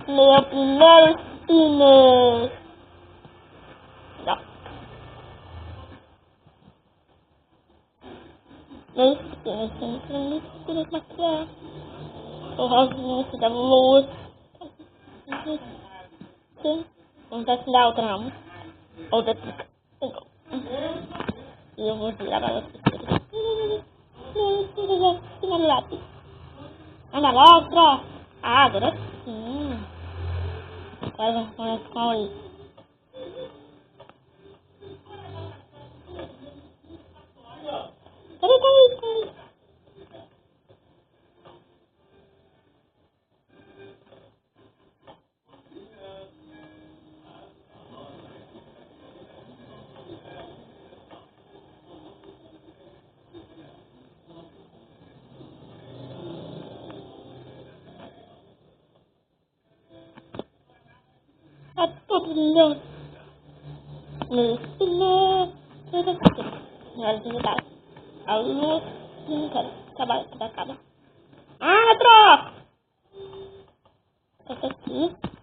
Meu primeiro spinner. Não. Meu spinner. Meu spinner como é que é? O rosinha se dá luz. Vamos ver se dá outra não. Outra fica. E eu vou virar para você. Spinner lápis. Anda logo. Ah, agora sim. Agora vamos começar com isso. Cadê? Tá tudo lindo. Meu spinner. Agora tem que dar a luz. Não quero acabar. Ah, troca! Essa aqui.